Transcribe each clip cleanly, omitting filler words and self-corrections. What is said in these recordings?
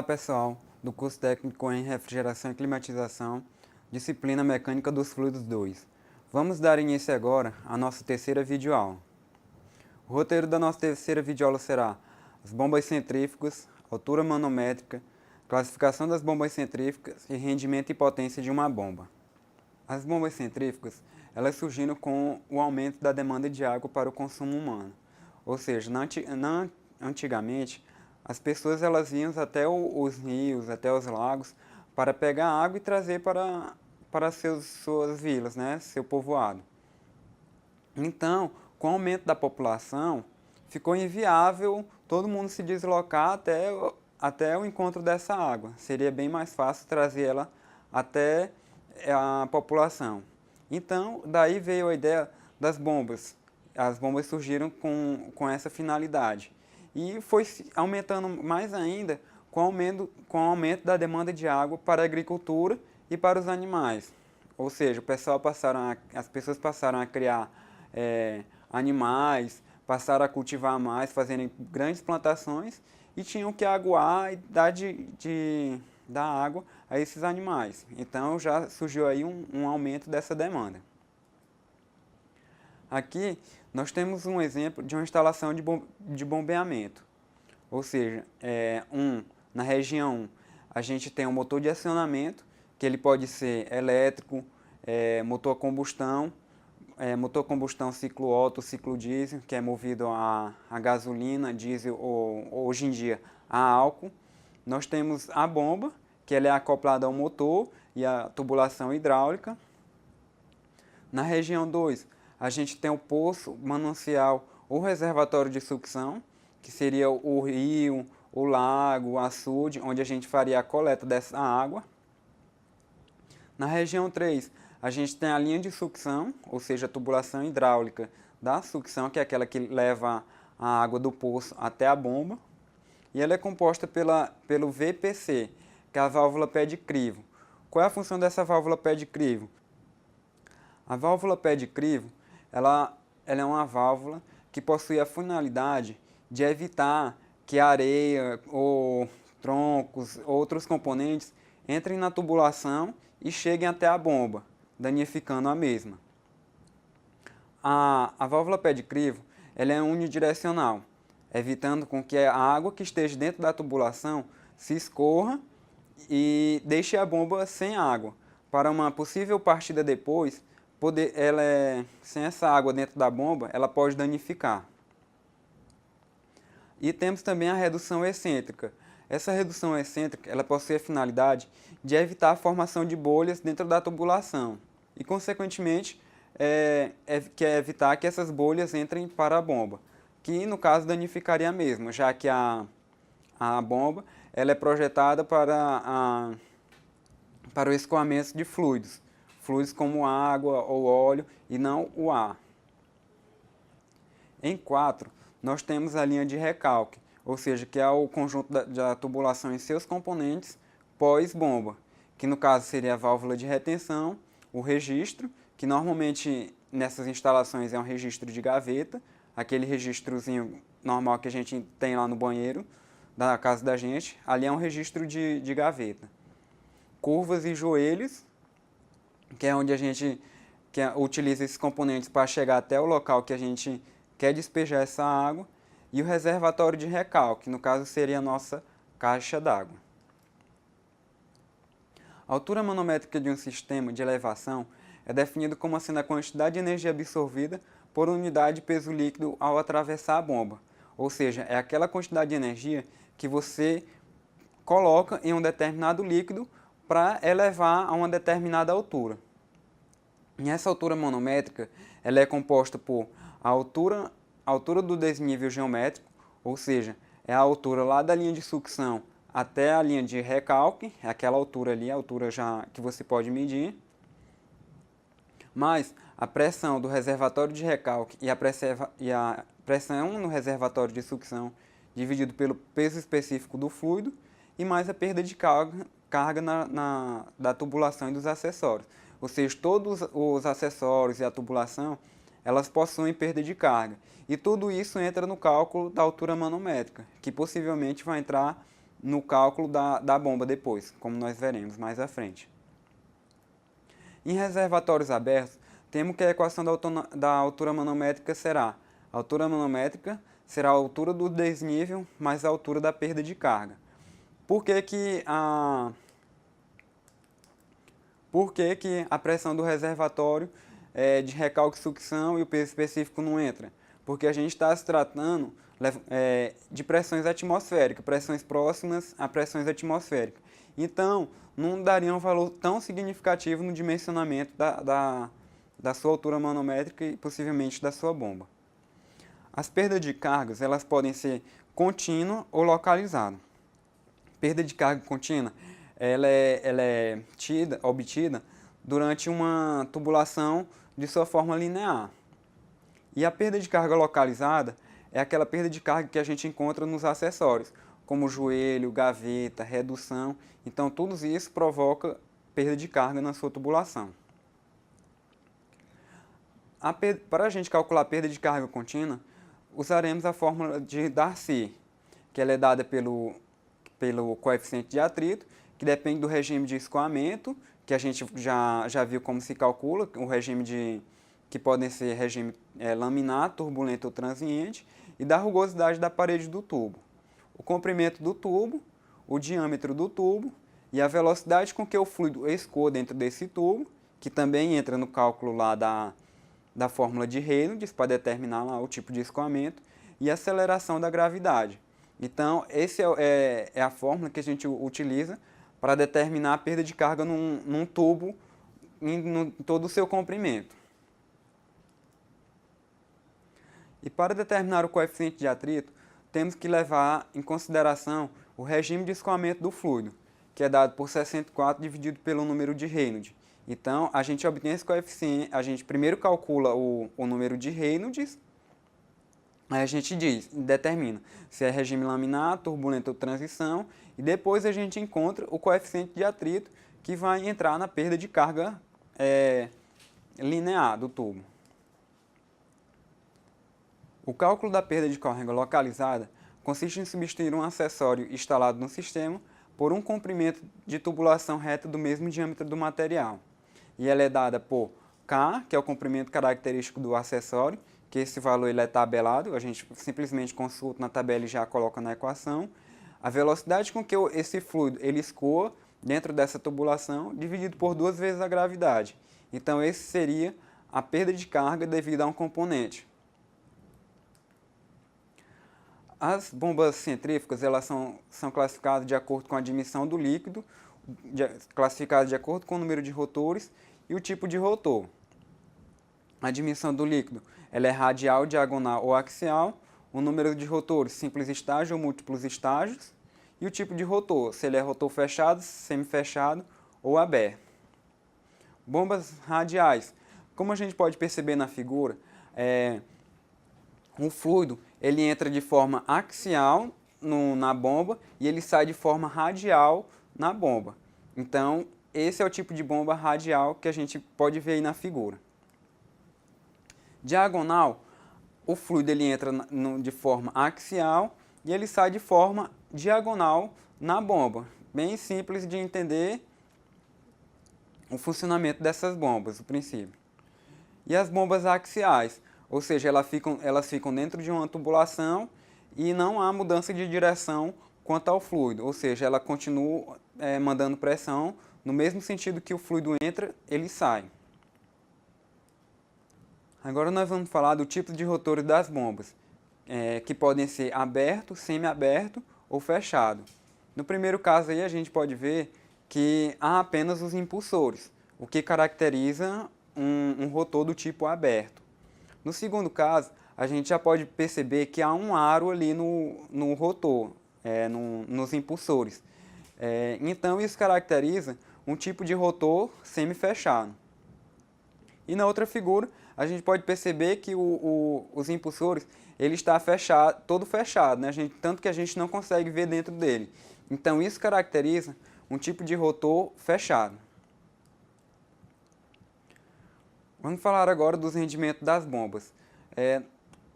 Olá pessoal, do curso técnico em refrigeração e climatização, disciplina mecânica dos fluidos 2. Vamos dar início agora à nossa terceira videoaula. O roteiro da nossa terceira videoaula será as bombas centrífugas, altura manométrica, classificação das bombas centrífugas e rendimento e potência de uma bomba. As bombas centrífugas, elas surgiram com o aumento da demanda de água para o consumo humano. Ou seja, antigamente, as pessoas elas iam até os rios, até os lagos, para pegar água e trazer para suas vilas, né? Seu povoado. Então, com o aumento da população, ficou inviável todo mundo se deslocar até o encontro dessa água. Seria bem mais fácil trazer ela até a população. Então, daí veio a ideia das bombas. As bombas surgiram com essa finalidade. E foi aumentando mais ainda com o aumento da demanda de água para a agricultura e para os animais. Ou seja, as pessoas passaram a criar animais, passaram a cultivar mais, fazerem grandes plantações e tinham que aguar e dar água a esses animais. Então já surgiu aí um aumento dessa demanda. Aqui nós temos um exemplo de uma instalação de bombeamento. Ou seja, na região 1 a gente tem um motor de acionamento, que ele pode ser elétrico, motor a combustão ciclo Otto, ciclo diesel, que é movido a gasolina, diesel ou hoje em dia a álcool. Nós temos a bomba, que ela é acoplada ao motor e a tubulação hidráulica. Na região 2, a gente tem o poço, manancial ou reservatório de sucção, que seria o rio, o lago, o açude, onde a gente faria a coleta dessa água. Na região 3, a gente tem a linha de sucção, ou seja, a tubulação hidráulica da sucção, que é aquela que leva a água do poço até a bomba. E ela é composta pelo VPC, que é a válvula pé de crivo. Qual é a função dessa válvula pé de crivo? A válvula pé de crivo, ela é uma válvula que possui a finalidade de evitar que a areia ou troncos ou outros componentes entrem na tubulação e cheguem até a bomba, danificando a mesma. A válvula pé de crivo ela é unidirecional, evitando com que a água que esteja dentro da tubulação se escorra e deixe a bomba sem água. Para uma possível partida depois, sem essa água dentro da bomba, ela pode danificar. E temos também a redução excêntrica. Essa redução excêntrica ela possui a finalidade de evitar a formação de bolhas dentro da tubulação e, consequentemente, quer evitar que essas bolhas entrem para a bomba, que no caso danificaria a mesma, já que a bomba ela é projetada para o escoamento de fluidos como água ou óleo e não o ar. Em 4, nós temos a linha de recalque, ou seja, que é o conjunto da tubulação em seus componentes pós-bomba, que no caso seria a válvula de retenção, o registro, que normalmente nessas instalações é um registro de gaveta, aquele registrozinho normal que a gente tem lá no banheiro da casa da gente, ali é um registro de gaveta. Curvas e joelhos, que é onde a gente utiliza esses componentes para chegar até o local que a gente quer despejar essa água, e o reservatório de recalque, no caso seria a nossa caixa d'água. A altura manométrica de um sistema de elevação é definida como sendo a quantidade de energia absorvida por unidade de peso líquido ao atravessar a bomba, ou seja, é aquela quantidade de energia que você coloca em um determinado líquido para elevar a uma determinada altura. E essa altura manométrica ela é composta por a altura do desnível geométrico, ou seja, é a altura lá da linha de sucção até a linha de recalque, é aquela altura ali, a altura já que você pode medir, mais a pressão do reservatório de recalque e a pressão no reservatório de sucção dividido pelo peso específico do fluido e mais a perda de carga da tubulação e dos acessórios. Ou seja, todos os acessórios e a tubulação, elas possuem perda de carga. E tudo isso entra no cálculo da altura manométrica, que possivelmente vai entrar no cálculo da bomba depois, como nós veremos mais à frente. Em reservatórios abertos, temos que a equação da altura manométrica será: a altura manométrica será a altura do desnível mais a altura da perda de carga. Por que a pressão do reservatório de recalque e sucção e o peso específico não entra? Porque a gente está se tratando de pressões atmosféricas, pressões próximas a pressões atmosféricas. Então, não daria um valor tão significativo no dimensionamento da sua altura manométrica e possivelmente da sua bomba. As perdas de cargas, elas podem ser contínuas ou localizadas. Perda de carga contínua, ela é obtida durante uma tubulação de sua forma linear. E a perda de carga localizada é aquela perda de carga que a gente encontra nos acessórios, como joelho, gaveta, redução. Então, tudo isso provoca perda de carga na sua tubulação. Para a gente calcular a perda de carga contínua, usaremos a fórmula de Darcy, que ela é dada pelo coeficiente de atrito, que depende do regime de escoamento, que a gente já viu como se calcula, o regime que podem ser regime laminar, turbulento ou transiente, e da rugosidade da parede do tubo. O comprimento do tubo, o diâmetro do tubo e a velocidade com que o fluido escoa dentro desse tubo, que também entra no cálculo lá da fórmula de Reynolds para determinar lá o tipo de escoamento, e a aceleração da gravidade. Então, essa é a fórmula que a gente utiliza para determinar a perda de carga num tubo em todo o seu comprimento. E para determinar o coeficiente de atrito, temos que levar em consideração o regime de escoamento do fluido, que é dado por 64 dividido pelo número de Reynolds. Então, a gente obtém esse coeficiente, a gente primeiro calcula o número de Reynolds, aí a gente determina se é regime laminar, turbulento ou transição, e depois a gente encontra o coeficiente de atrito, que vai entrar na perda de carga linear do tubo. O cálculo da perda de carga localizada consiste em substituir um acessório instalado no sistema por um comprimento de tubulação reta do mesmo diâmetro do material. E ela é dada por K, que é o comprimento característico do acessório, que esse valor ele é tabelado, a gente simplesmente consulta na tabela e já coloca na equação. A velocidade com que esse fluido ele escoa dentro dessa tubulação, dividido por 2 vezes a gravidade. Então, esse seria a perda de carga devido a um componente. As bombas centrífugas elas são classificadas de acordo com a admissão do líquido, classificadas de acordo com o número de rotores e o tipo de rotor. A admissão do líquido ela é radial, diagonal ou axial, o número de rotores, simples estágio ou múltiplos estágios, e o tipo de rotor, se ele é rotor fechado, semifechado ou aberto. Bombas radiais, como a gente pode perceber na figura, o fluido ele entra de forma axial na bomba e ele sai de forma radial na bomba. Então, esse é o tipo de bomba radial que a gente pode ver aí na figura. Diagonal, o fluido ele entra de forma axial e ele sai de forma diagonal na bomba. Bem simples de entender o funcionamento dessas bombas, o princípio. E as bombas axiais, ou seja, elas ficam dentro de uma tubulação e não há mudança de direção quanto ao fluido, ou seja, ela continua mandando pressão no mesmo sentido que o fluido entra, ele sai. Agora nós vamos falar do tipo de rotores das bombas, que podem ser aberto, semi-aberto ou fechado. No primeiro caso aí a gente pode ver que há apenas os impulsores, o que caracteriza um rotor do tipo aberto. No segundo caso, a gente já pode perceber que há um aro ali no rotor, nos impulsores. Então isso caracteriza um tipo de rotor semi-fechado. E na outra figura, a gente pode perceber que os impulsores ele está todo fechado, né? Tanto que a gente não consegue ver dentro dele. Então isso caracteriza um tipo de rotor fechado. Vamos falar agora dos rendimentos das bombas.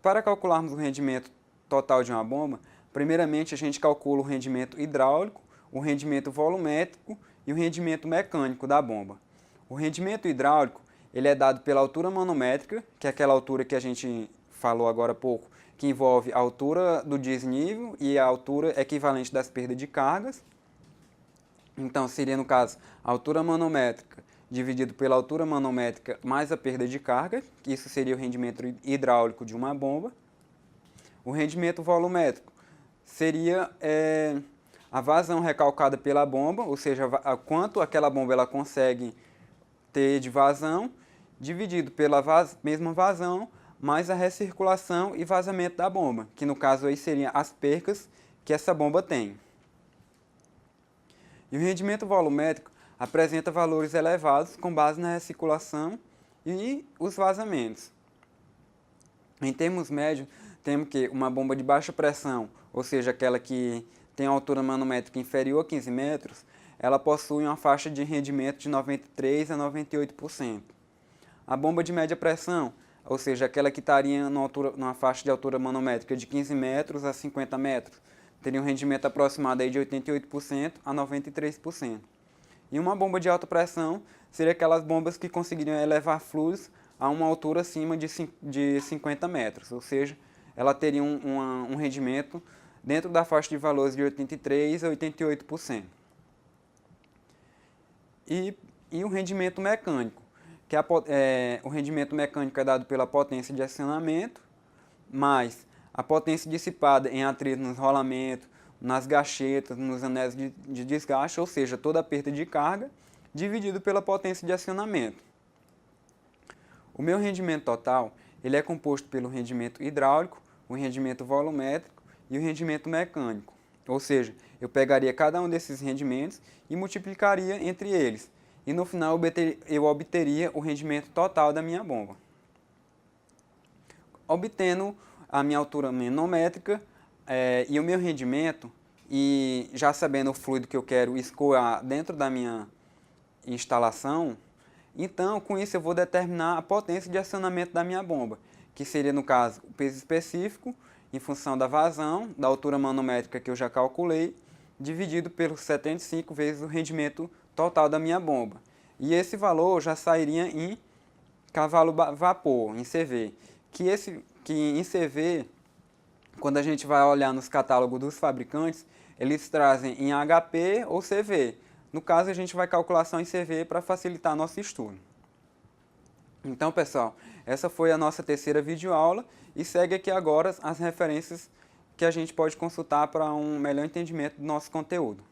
Para calcularmos o rendimento total de uma bomba, primeiramente a gente calcula o rendimento hidráulico, o rendimento volumétrico e o rendimento mecânico da bomba. O rendimento hidráulico ele é dado pela altura manométrica, que é aquela altura que a gente falou agora há pouco, que envolve a altura do desnível e a altura equivalente das perdas de cargas. Então, seria, no caso, a altura manométrica dividido pela altura manométrica mais a perda de carga, que isso seria o rendimento hidráulico de uma bomba. O rendimento volumétrico seria a vazão recalcada pela bomba, ou seja, quanto aquela bomba ela consegue ter de vazão, dividido pela mesma vazão, mais a recirculação e vazamento da bomba, que no caso aí seriam as percas que essa bomba tem. E o rendimento volumétrico apresenta valores elevados com base na recirculação e os vazamentos. Em termos médios, temos que uma bomba de baixa pressão, ou seja, aquela que tem altura manométrica inferior a 15 metros, ela possui uma faixa de rendimento de 93% a 98%. A bomba de média pressão, ou seja, aquela que estaria numa faixa de altura manométrica de 15 metros a 50 metros, teria um rendimento aproximado aí de 88% a 93%. E uma bomba de alta pressão seria aquelas bombas que conseguiriam elevar fluidos a uma altura acima de 50 metros, ou seja, ela teria um rendimento dentro da faixa de valores de 83% a 88%. E o rendimento mecânico, que o rendimento mecânico é dado pela potência de acionamento, mais a potência dissipada em atrito nos rolamentos, nas gachetas, nos anéis de desgaste, ou seja, toda a perda de carga, dividido pela potência de acionamento. O meu rendimento total ele é composto pelo rendimento hidráulico, o rendimento volumétrico e o rendimento mecânico. Ou seja, eu pegaria cada um desses rendimentos e multiplicaria entre eles. E no final eu obteria o rendimento total da minha bomba. Obtendo a minha altura manométrica e o meu rendimento, e já sabendo o fluido que eu quero escoar dentro da minha instalação, então com isso eu vou determinar a potência de acionamento da minha bomba, que seria no caso o peso específico em função da vazão, da altura manométrica que eu já calculei, dividido pelos 75 vezes o rendimento total da minha bomba. E esse valor já sairia em cavalo-vapor, em CV. Que em CV, quando a gente vai olhar nos catálogos dos fabricantes, eles trazem em HP ou CV. No caso, a gente vai calcular só em CV para facilitar nosso estudo. Então, pessoal, essa foi a nossa terceira videoaula e segue aqui agora as referências que a gente pode consultar para um melhor entendimento do nosso conteúdo.